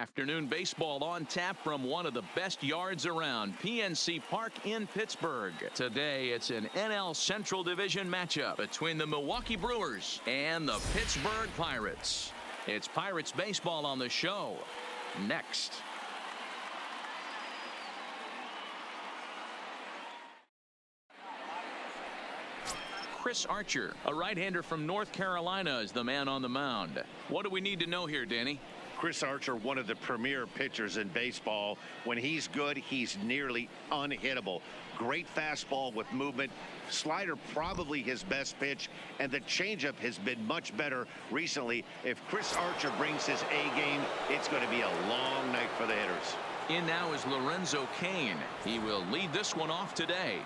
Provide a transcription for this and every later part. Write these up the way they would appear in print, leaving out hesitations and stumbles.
Afternoon baseball on tap from one of the best yards around, PNC Park in Pittsburgh. Today, it's an NL Central Division matchup between the Milwaukee Brewers and the Pittsburgh Pirates. It's Pirates baseball on the show. Next. Chris Archer, a right-hander from North Carolina, is the man on the mound. What do we need to know here, Danny? Chris Archer, one of the premier pitchers in baseball. When he's good, he's nearly unhittable. Great fastball with movement. Slider probably his best pitch, and the changeup has been much better recently. If Chris Archer brings his A game, it's going to be a long night for the hitters. In now is Lorenzo Kane. He will lead this one off today.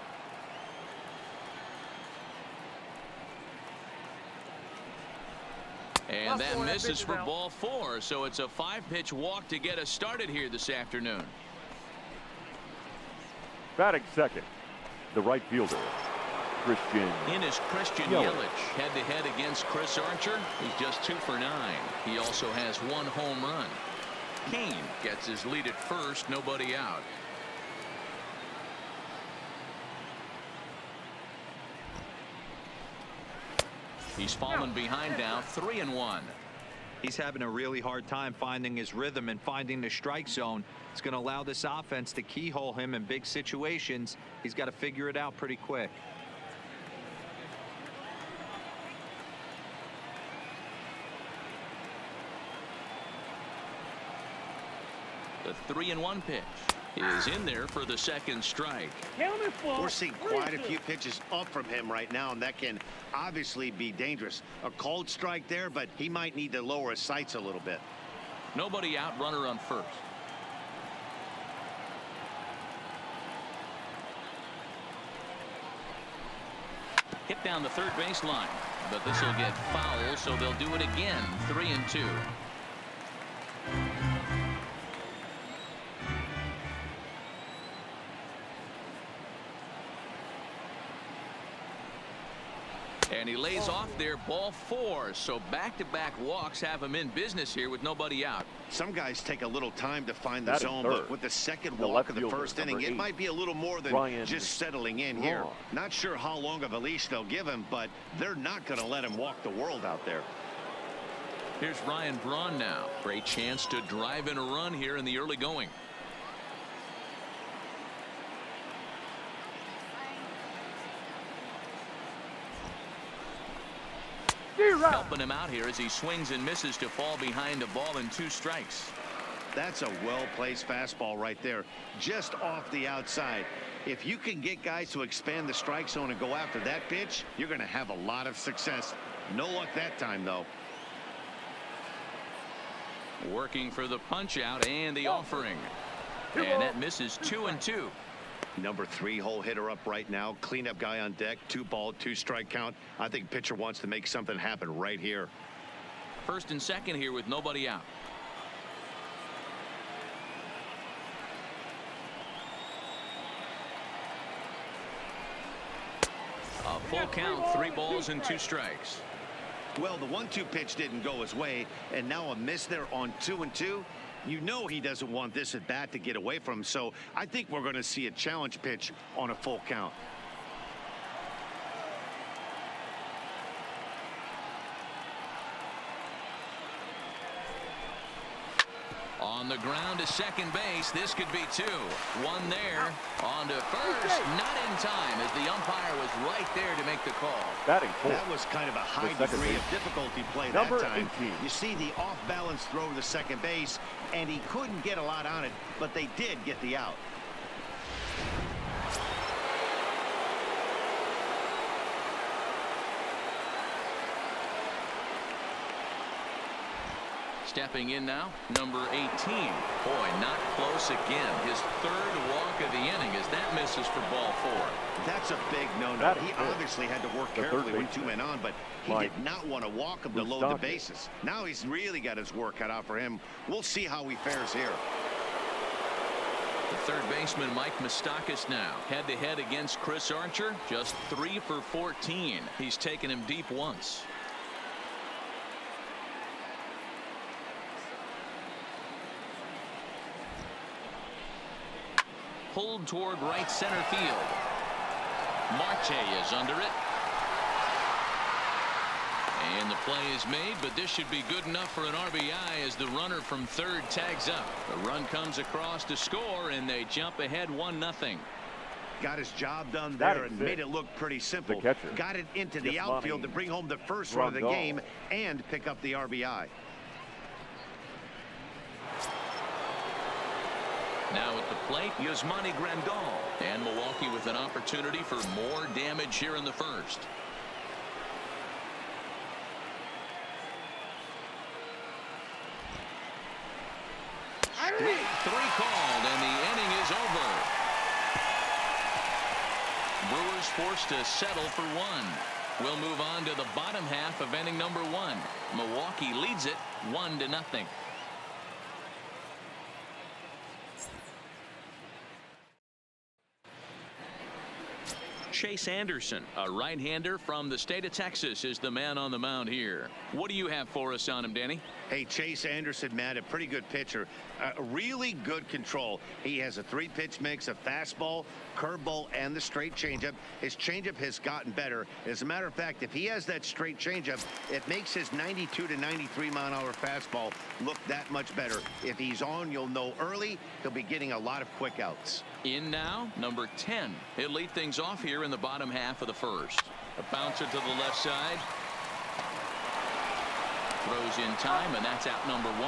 And that misses for ball 4, so it's a 5-pitch walk to get us started here this afternoon. Batting second, the right fielder, Christian. In is Christian Yelich, head-to-head against Chris Archer. He's just 2 for 9. He also has 1 home run. Kane gets his lead at first, nobody out. He's fallen behind now, 3-1. He's having a really hard time finding his rhythm and finding the strike zone. It's going to allow this offense to keyhole him in big situations. He's got to figure it out pretty quick. The 3-1 pitch is in there for the second strike. We're seeing quite a few pitches up from him right now, and that can obviously be dangerous. A called strike there, but he might need to lower his sights a little bit. Nobody out, runner on first. Hit down the third baseline, but this will get foul, so they'll do it again. 3-2. And he lays off there, ball 4. So back-to-back walks have him in business here with nobody out. Some guys take a little time to find the zone, but with the second walk of the first inning, it might be a little more than just settling in here. Not sure how long of a leash they'll give him, but they're not going to let him walk the world out there. Here's Ryan Braun now. Great chance to drive in a run here in the early going. Helping him out here as he swings and misses to fall behind a ball and 2 strikes. That's a well-placed fastball right there, just off the outside. If you can get guys to expand the strike zone and go after that pitch, you're going to have a lot of success. No luck that time, though. Working for the punch out and the offering. And that misses 2-2. Number 3 hole hitter up right now. Cleanup guy on deck. 2-ball, 2-strike count. I think pitcher wants to make something happen right here. First and second here with nobody out. A full count, 3 balls and 2 strikes. Well, the 1-2 pitch didn't go his way, and now a miss there on 2-2. You know he doesn't want this at bat to get away from him, so I think we're going to see a challenge pitch on a full count. On the ground to second base. This could be 2. 1 there. On to first. Not in time as the umpire was right there to make the call. Batting 4. That was kind of a high degree of difficulty play that time. 18. You see the off-balance throw to second base, and he couldn't get a lot on it, but they did get the out. Stepping in now, number 18. Boy, not close again. His 3rd walk of the inning as that misses for ball 4. That's a big no-no. He obviously had to work carefully with 2 men on, but he did not want to walk him to load the bases. Now he's really got his work cut out for him. We'll see how he fares here. The third baseman, Mike Moustakas, now head-to-head against Chris Archer. Just 3 for 14. He's taken him deep once. pulled toward right center field. Marte is under it. And the play is made, but this should be good enough for an RBI as the runner from third tags up. The run comes across to score, and they jump ahead 1-0. Got his job done there and made it look pretty simple. Got it into the outfield to bring home the first run of the game and pick up the RBI. Now at the plate, Yasmani Grandal. And Milwaukee with an opportunity for more damage here in the first. Strike 3 called, and the inning is over. Brewers forced to settle for 1. We'll move on to the bottom half of inning number 1. Milwaukee leads it 1-0. Chase Anderson, a right-hander from the state of Texas, is the man on the mound here. What do you have for us on him, Danny? Hey, Chase Anderson, man, a pretty good pitcher. Really good control. He has a 3-pitch mix of fastball, curveball, and the straight changeup. His changeup has gotten better. As a matter of fact, if he has that straight changeup, it makes his 92 to 93 mile-an-hour fastball look that much better. If he's on, you'll know early. He'll be getting a lot of quick outs. In now, number 10. He'll lead things off here in the bottom half of the first. A bouncer to the left side. Throws in time, and that's out number 1.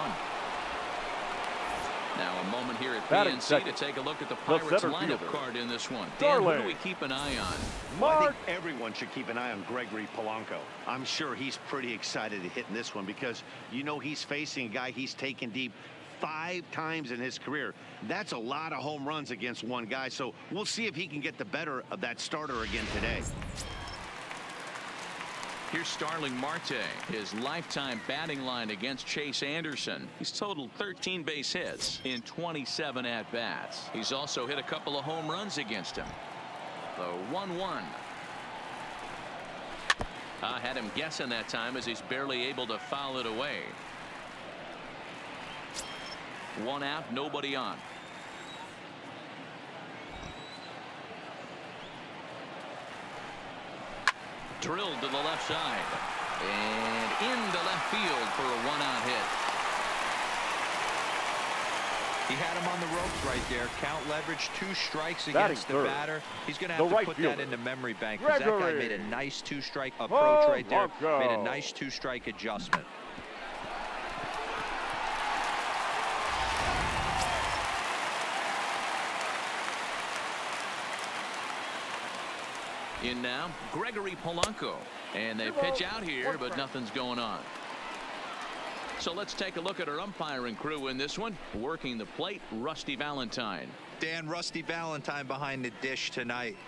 Now a moment here at PNC to take a look at the Pirates lineup card in this one. Dan, who do we keep an eye on? Well, I think everyone should keep an eye on Gregory Polanco. I'm sure he's pretty excited to hit in this one because you know he's facing a guy he's taken deep 5 times in his career. That's a lot of home runs against one guy, so we'll see if he can get the better of that starter again today. Here's Starling Marte, his lifetime batting line against Chase Anderson. He's totaled 13 base hits in 27 at-bats. He's also hit a couple of home runs against him. The 1-1. I had him guessing that time as he's barely able to foul it away. 1 out, nobody on. Drilled to the left side and into left field for a 1-out hit. He had him on the ropes right there. Count leverage, 2 strikes against the batter. He's going to have to put that in the memory bank because that guy made a nice 2-strike approach right there. Made a nice 2-strike adjustment. In now, Gregory Polanco. And they pitch out here, but nothing's going on. So let's take a look at our umpiring crew in this one. Working the plate, Rusty Valentine. Dan, Rusty Valentine behind the dish tonight.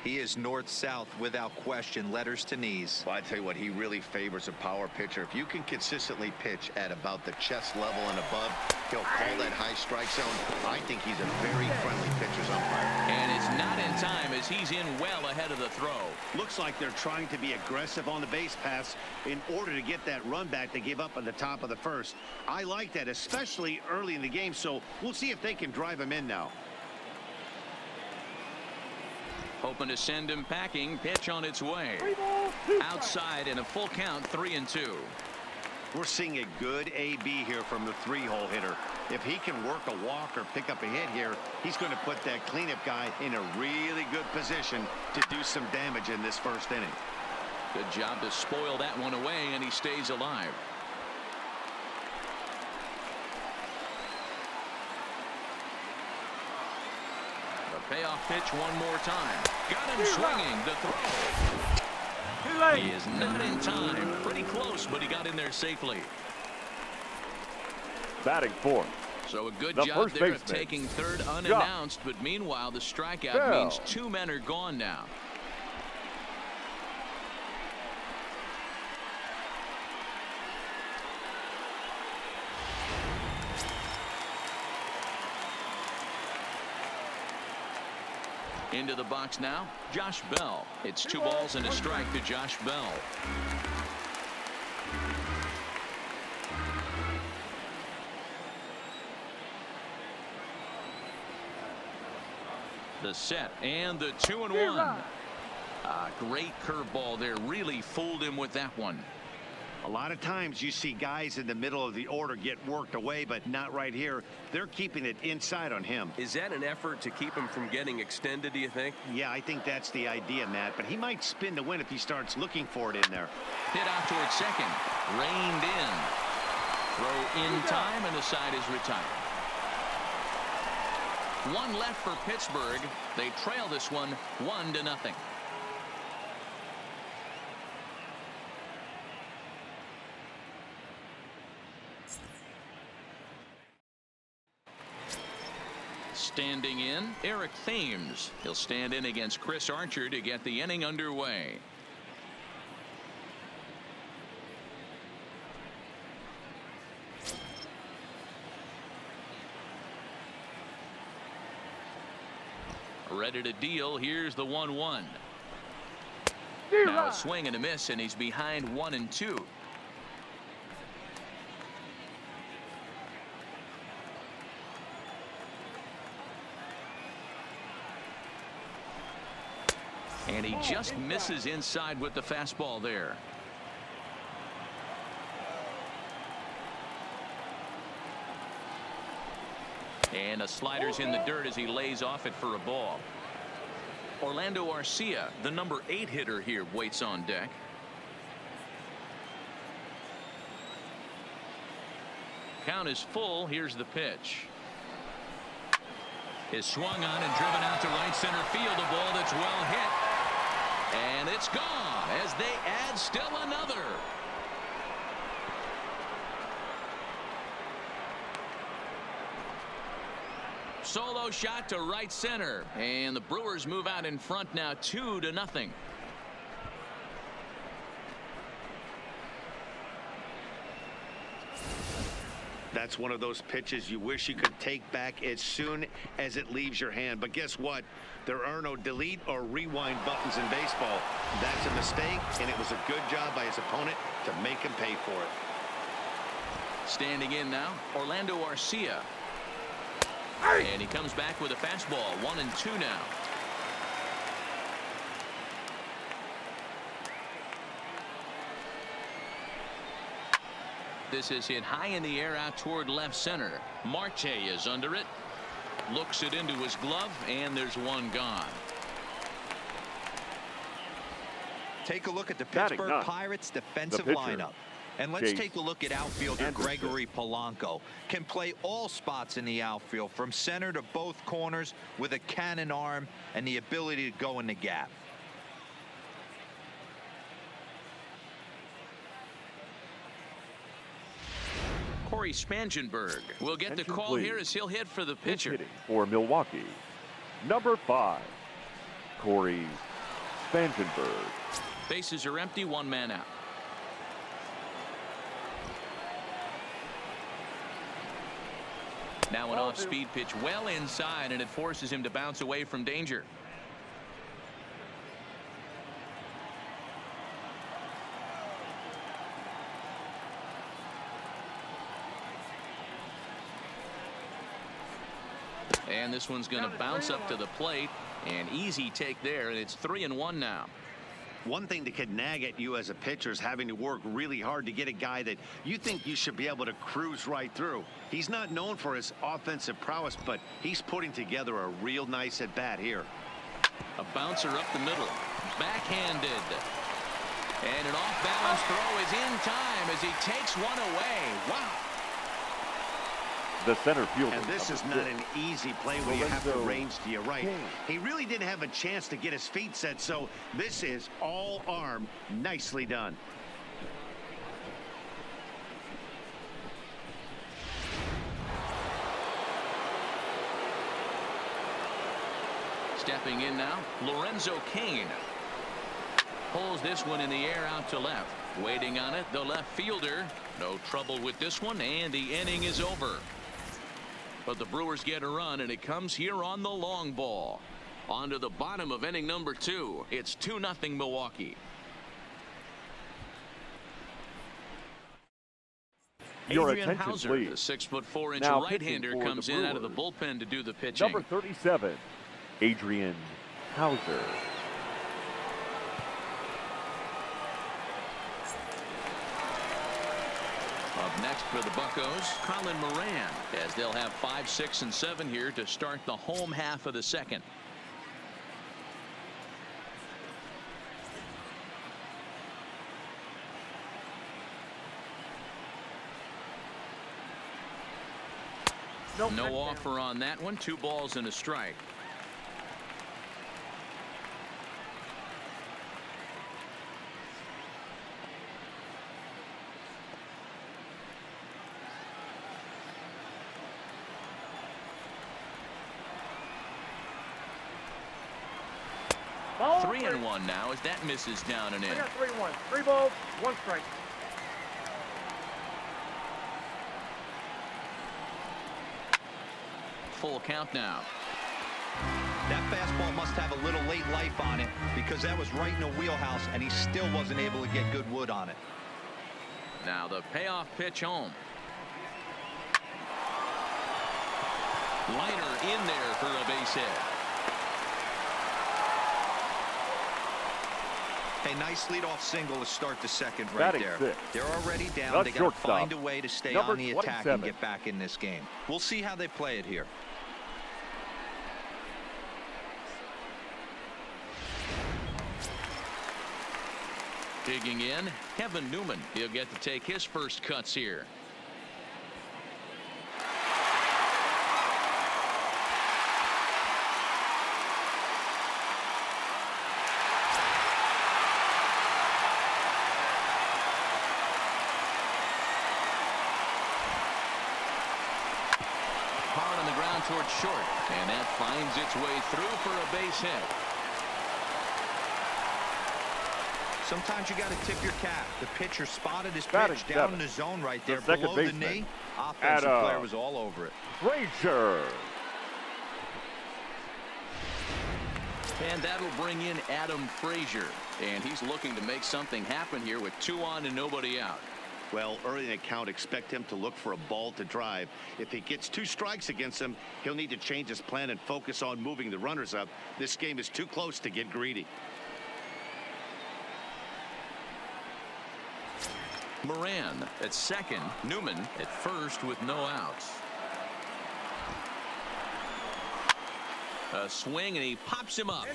He is north-south without question, letters to knees. Well, I tell you what, he really favors a power pitcher. If you can consistently pitch at about the chest level and above, he'll call that high strike zone. I think he's a very friendly pitcher's umpire. And it's not in time as he's in well ahead of the throw. Looks like they're trying to be aggressive on the base pass in order to get that run back they gave up at the top of the first. I like that, especially early in the game, so we'll see if they can drive him in now. Hoping to send him packing. Pitch on its way. Outside in a full count, 3-2. We're seeing a good AB here from the 3-hole hitter. If he can work a walk or pick up a hit here, he's going to put that cleanup guy in a really good position to do some damage in this first inning. Good job to spoil that one away, and he stays alive. Payoff pitch one more time. Got him swinging. The throw. He is not in time. Pretty close, but he got in there safely. Batting fourth. So a good job there of taking third unannounced, but meanwhile the strikeout means 2 men are gone now. Into the box now, Josh Bell. It's 2 balls and a strike to Josh Bell. The set and the 2-1. Great curveball there. Really fooled him with that one. A lot of times you see guys in the middle of the order get worked away, but not right here. They're keeping it inside on him. Is that an effort to keep him from getting extended, do you think? Yeah, I think that's the idea, Matt. But he might spin to win if he starts looking for it in there. Hit out towards second. Reined in. Throw in time, and the side is retired. One left for Pittsburgh. They trail this one 1-0. Standing in, Eric Thames. He'll stand in against Chris Archer to get the inning underway. Ready to deal. Here's the 1-1. Now a swing and a miss, and he's behind 1-2. And he just misses inside with the fastball there. And a slider's in the dirt as he lays off it for a ball. Orlando Garcia, the number 8 hitter here, waits on deck. Count is full. Here's the pitch. Is swung on and driven out to right center field. A ball that's well hit. And it's gone as they add still another. Solo shot to right center, and the Brewers move out in front now 2-0. That's one of those pitches you wish you could take back as soon as it leaves your hand. But guess what? There are no delete or rewind buttons in baseball. That's a mistake, and it was a good job by his opponent to make him pay for it. Standing in now, Orlando Garcia. And he comes back with a fastball. 1-2 now. This is hit high in the air out toward left center. Marte is under it. Looks it into his glove, and there's one gone. Take a look at the Pittsburgh Pirates defensive lineup. And let's take a look at outfielder Gregory Polanco. Can play all spots in the outfield from center to both corners with a cannon arm and the ability to go in the gap. Corey Spangenberg will get the call here as he'll hit for the pitcher. Hitting for Milwaukee, number 5, Corey Spangenberg. Bases are empty, one man out. Now an off-speed pitch well inside, and it forces him to bounce away from danger. And this one's going to bounce up to the plate. An easy take there, and it's 3-1 now. One thing that could nag at you as a pitcher is having to work really hard to get a guy that you think you should be able to cruise right through. He's not known for his offensive prowess, but he's putting together a real nice at-bat here. A bouncer up the middle. Backhanded. And an off-balance throw is in time as he takes one away. Wow. The center fielder. And this is not an easy play where you have to range to your right. He really didn't have a chance to get his feet set, so this is all arm. Nicely done. Stepping in now, Lorenzo Kane. Pulls this one in the air out to left. Waiting on it, the left fielder. No trouble with this one, and the inning is over. But the Brewers get a run, and it comes here on the long ball. On to the bottom of inning number 2. It's 2-0 Milwaukee. Your Adrian attention, Hauser, please. the 6'4" Now right-hander, comes in out of the bullpen to do the pitching. Number 37, Adrian Hauser. Up next for the Buccos, Colin Moran, as they'll have 5, 6, and 7 here to start the home half of the second. No offer on that one. 2 balls and a strike. Ball 3-1 now as that misses down and in. I got 3-1. 3 balls, 1 strike. Full count now. That fastball must have a little late life on it because that was right in the wheelhouse and he still wasn't able to get good wood on it. Now the payoff pitch home. Liner in there for a base hit. A nice leadoff single to start the second right Batting there. six. They're already down. The They got to shortstop, find a way to stay number on the attack 27. and get back in this game. We'll see how they play it here. Digging in, Kevin Newman. He'll get to take his first cuts here. Hard on the ground towards short, and that finds its way through for a base hit. Sometimes you got to tip your cap. The pitcher spotted his Batting pitch down 7. in the zone right there The second below the baseman, knee. Offensive Adam player was all over it. Frazier. And that'll bring in Adam Frazier. And he's looking to make something happen here with 2 on and nobody out. Well, early in the count, expect him to look for a ball to drive. If he gets 2 strikes against him, he'll need to change his plan and focus on moving the runners up. This game is too close to get greedy. Moran at second, Newman at first with no outs. A swing and he pops him up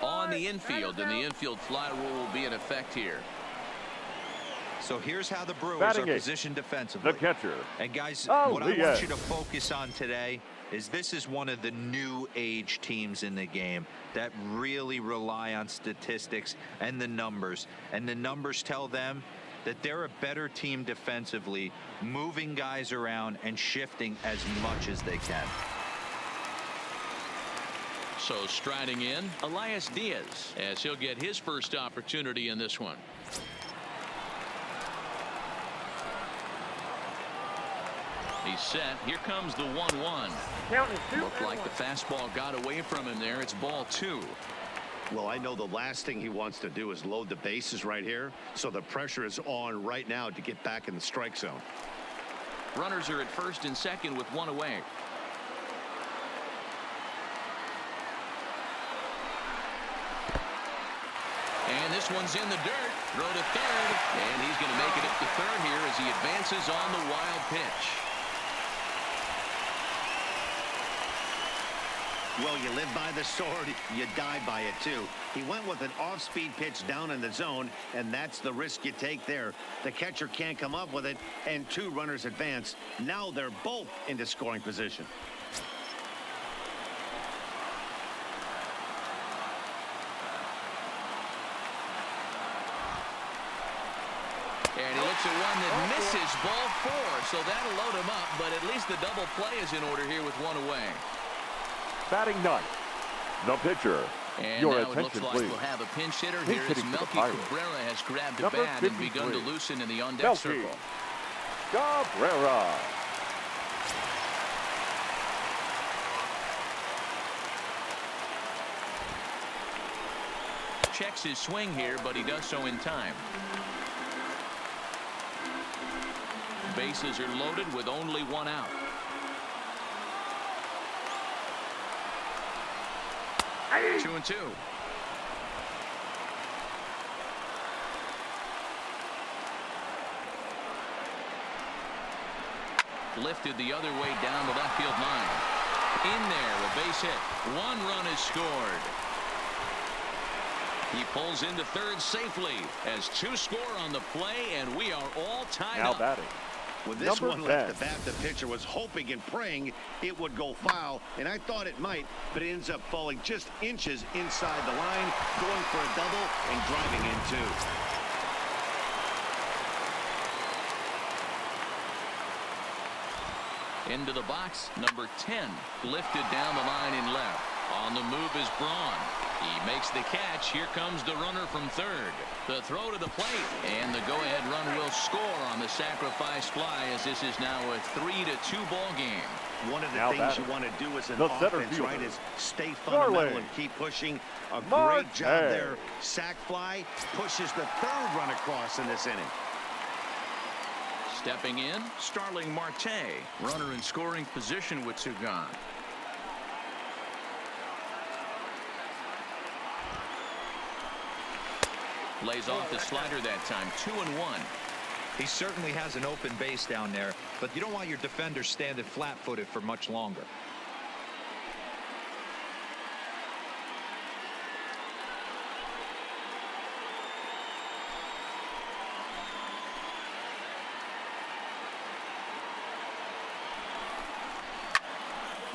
on the infield, and the infield fly rule will be in effect here. So here's how the Brewers Batting are eight. positioned defensively. The catcher. And guys, Oh, what I yes. want you to focus on today is this is one of the new age teams in the game that really rely on statistics and the numbers. And the numbers tell them that they're a better team defensively, moving guys around and shifting as much as they can. So striding in, Elias Diaz, as he'll get his first opportunity in this one. He's set. Here comes the 1-1. Counting 2. Looked like the fastball got away from him there. It's ball 2. Well, I know the last thing he wants to do is load the bases right here, so the pressure is on right now to get back in the strike zone. Runners are at first and second with 1 away. And this one's in the dirt. Throw to third, and he's going to make it up to third here as he advances on the wild pitch. Well, you live by the sword, you die by it too. He went with an off-speed pitch down in the zone, and that's the risk you take there. The catcher can't come up with it, and 2 runners advance. Now they're both into scoring position. And he looks at one that misses, ball 4. So that'll load him up, but at least the double play is in order here with 1 away. Batting 9. The pitcher. And Your now it looks attention, like please. we'll have a pinch hitter Pinch here as hitting for the Melky Pirates. Cabrera has grabbed a Number bat and begun to 53. loosen in the on-deck Melky circle. Cabrera. Checks his swing here, but he does so in time. Bases are loaded with only 1 out. 2-2. Lifted the other way down the left field line. In there, a base hit. 1 run is scored. He pulls into third safely as 2 score on the play, and we are all tied now up. Batting. When this one left the bat, the pitcher was hoping and praying it would go foul, and I thought it might, but it ends up falling just inches inside the line, going for a double and driving in 2. Into the box, number 10, lifted down the line in left. On the move is Braun. He makes the catch. Here comes the runner from third. The throw to the plate, and the go-ahead run will score on the sacrifice fly, as this is now a 3-2 ball game. One of the things you want to do as an offense, right, is stay Starling fundamental and keep pushing. A Marte. great job there. Sac fly pushes the 3rd run across in this inning. Stepping in, Starling Marte, runner in scoring position with 2 gone. Lays off the slider that time. 2-1. He certainly has an open base down there, but you don't want your defender standing flat-footed for much longer.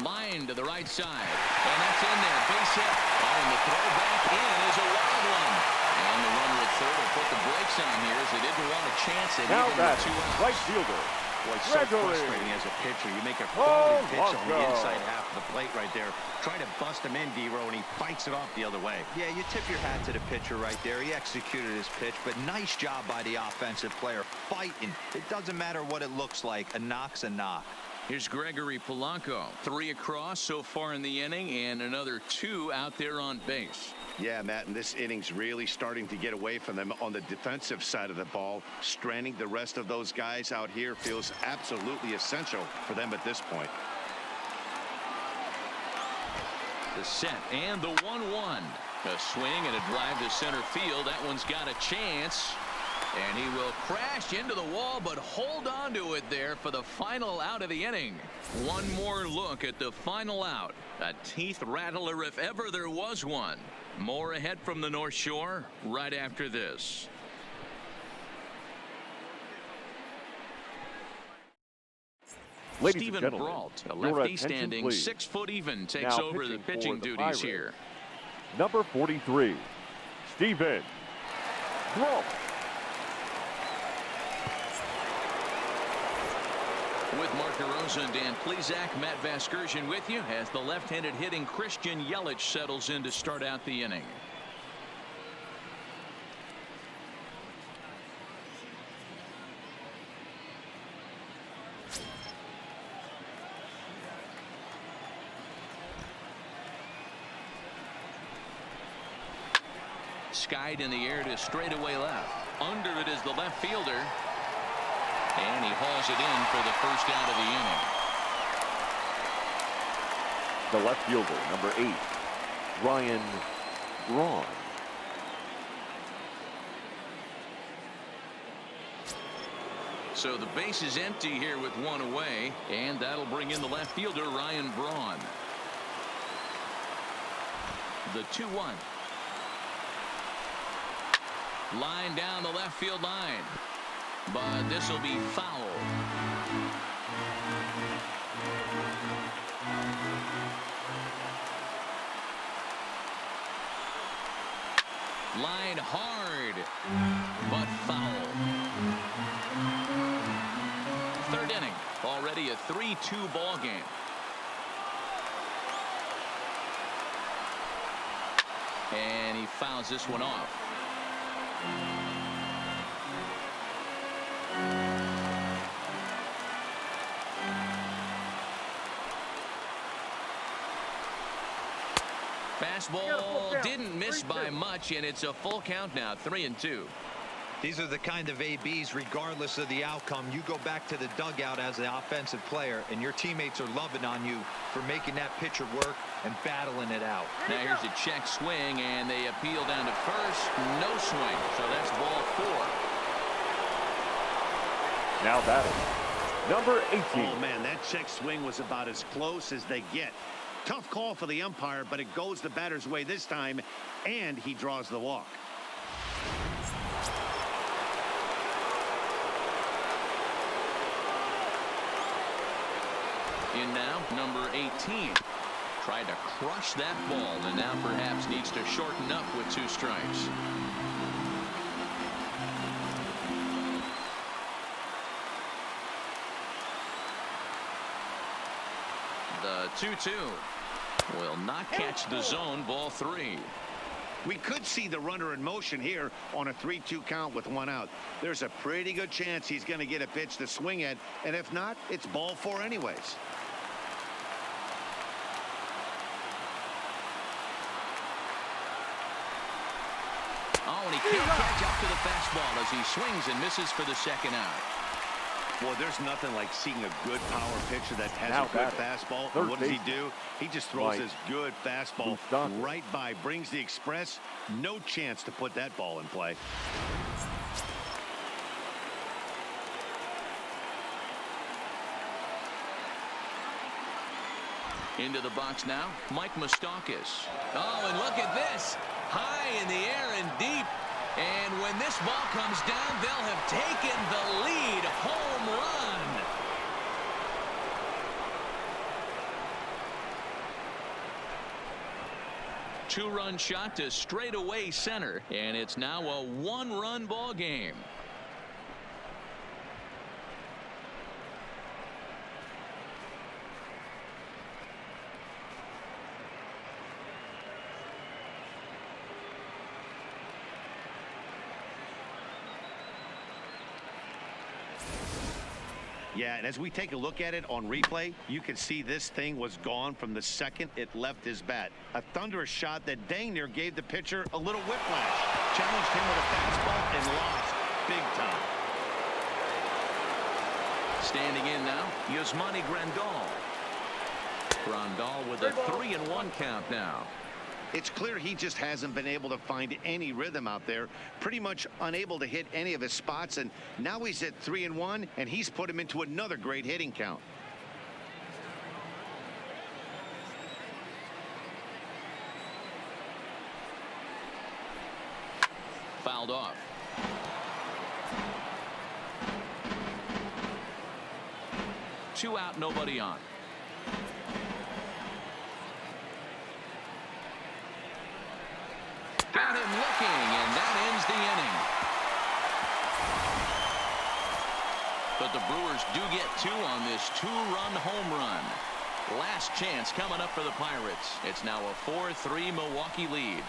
Line to the right side, and that's in there. Base hit. Oh, and the throw back in is a wild one. And the runner at third will put the brakes on here as they didn't want a chance at now even with 2 outs. right fielder. Boy, it's so frustrating as a pitcher. You make a quality pitch on the inside half of the plate right there. Try to bust him in, D-Row, and he fights it off the other way. Yeah, you tip your hat to the pitcher right there. He executed his pitch, but nice job by the offensive player fighting. It doesn't matter what it looks like. A knock's a knock. Here's Gregory Polanco. 3 across so far in the inning, and another 2 out there on base. Yeah, Matt, and this inning's really starting to get away from them on the defensive side of the ball. Stranding the rest of those guys out here feels absolutely essential for them at this point. The set and the 1-1. A swing and a drive to center field. That one's got a chance. And he will crash into the wall, but hold on to it there for the final out of the inning. One more look at the final out. A teeth rattler if ever there was one. More ahead from the North Shore right after this. Ladies Stephen and gentlemen, Brault, a your lefty attention, standing please. 6 foot even, takes Now over the pitching pitching for the duties Pirates, here. Number 43, Stephen Brault. With Mark DeRosa and Dan Plesac, Matt Vasgersian with you as the left-handed hitting Christian Yelich settles in to start out the inning. Skied in the air to straightaway left. Under it is the left fielder. And he hauls it in for the first out of the inning. The left fielder, number 8, Braun. So the base is empty here with 1 away, and that'll bring in the left fielder, Braun. The 2-1. Line down the left field line. But this will be foul. Line hard, but foul. 3rd inning, already a 3-2 ball game. And he fouls this one off. Fastball didn't miss by much, and it's a full count now, 3-2. These are the kind of ABs, regardless of the outcome. You go back to the dugout as the offensive player, and your teammates are loving on you for making that pitcher work and battling it out. Now here's a check swing, and they appeal down to first. No swing, so that's ball 4. Now batting, number 18. Oh, man, that check swing was about as close as they get. Tough call for the umpire, but it goes the batter's way this time, and he draws the walk. In now, number 18. Tried to crush that ball, and now perhaps needs to shorten up with 2 strikes. The 2-2 will not catch the zone. Ball 3. We could see the runner in motion here on a 3-2 count with 1 out. There's a pretty good chance he's going to get a pitch to swing at, and if not, it's ball 4 anyways. Oh, and he can't catch up to the fastball as he swings and misses for the 2nd out. Boy, there's nothing like seeing a good power pitcher that has a good fastball. And what does he do? He just throws his good fastball right by, brings the express. No chance to put that ball in play. Into the box now, Mike Moustakas. Oh, and look at this. High in the air and deep. And when this ball comes down, they'll have taken the lead. Home run. Two-run shot to straightaway center, and it's now a 1-run ball game. Yeah, and as we take a look at it on replay, you can see this thing was gone from the second it left his bat. A thunderous shot that dang near gave the pitcher a little whiplash. Challenged him with a fastball and lost big time. Standing in now, Yasmani Grandal. Grandal with a 3-1 count now. It's clear he just hasn't been able to find any rhythm out there. Pretty much unable to hit any of his spots, and now he's at 3-1, and he's put him into another great hitting count. Fouled off. Two out, nobody on. Got him looking, and that ends the inning. But the Brewers do get 2 on this 2-run home run. Last chance coming up for the Pirates. It's now a 4-3 Milwaukee lead.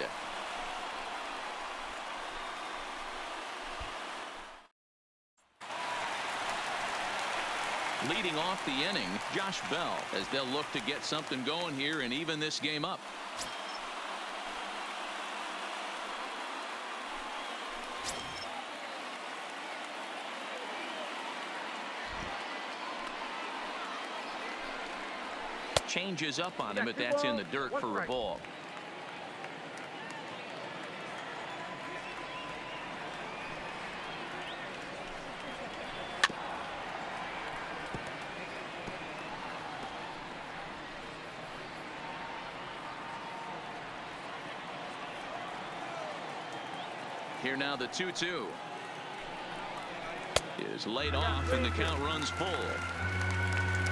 Leading off the inning, Josh Bell, as they'll look to get something going here and even this game up. Changes up on him, but that's in the dirt for a ball. Here now the 2-2 is laid off, and the count runs full.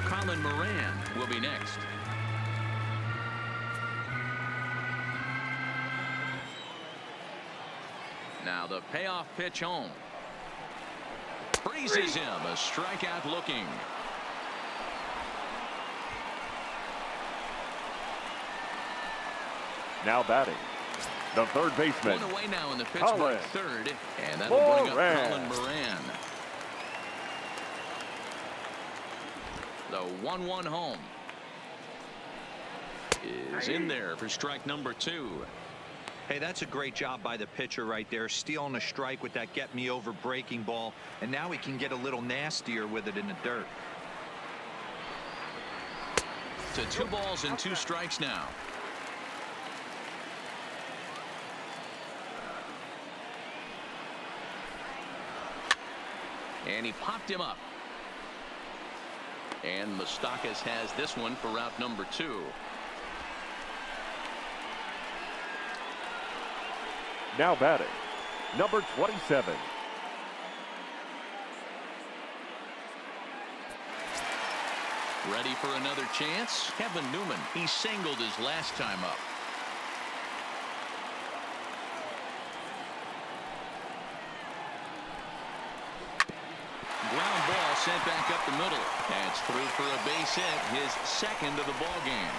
Colin Moran will be next. Now the payoff pitch home. Freezes him. A strikeout looking. Now batting, the third baseman. One away now in the Pittsburgh third, and that'll bring up Colin Moran. The 1-1 home is in there for strike number 2. Hey, that's a great job by the pitcher right there, stealing a strike with that get-me-over breaking ball, and now he can get a little nastier with it in the dirt. To 2 balls and 2 strikes now. And he popped him up. And Moustakas has this one for route number 2. Now batting, number 27. Ready for another chance? Kevin Newman. He singled his last time up. Ground ball sent back up the middle. That's through for a base hit, his second of the ball game.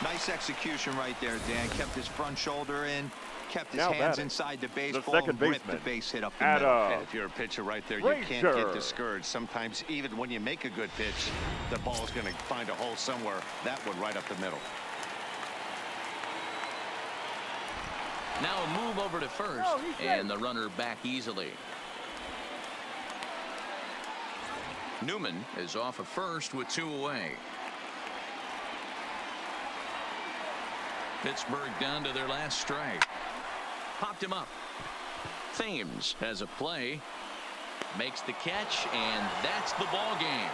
Nice execution right there, Dan. Kept his front shoulder in, kept his hands inside the baseball, and ripped the base hit up the middle. And if you're a pitcher right there, you can't get discouraged. Sometimes even when you make a good pitch, the ball's going to find a hole somewhere. That one right up the middle. Now a move over to first, and the runner back easily. Newman is off of first with 2 away. Pittsburgh down to their last strike. Popped him up. Thames has a play. Makes the catch, and that's the ball game.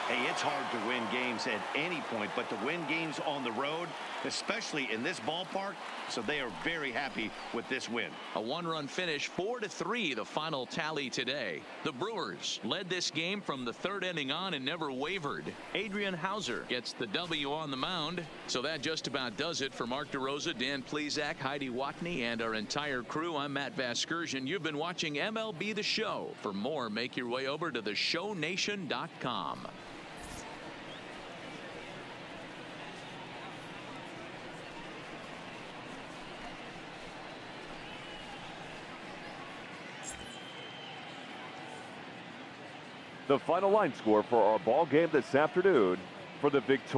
Hey, it's hard to win games at any point, but to win games on the road, especially in this ballpark, so they are very happy with this win. A 1-run finish, 4-3, the final tally today. The Brewers led this game from the 3rd inning on and never wavered. Adrian Hauser gets the W on the mound. So that just about does it for Mark DeRosa, Dan Plesac, Heidi Watney, and our entire crew. I'm Matt Vasgersian. You've been watching MLB The Show. For more, make your way over to theshownation.com. The final line score for our ball game this afternoon for the victorious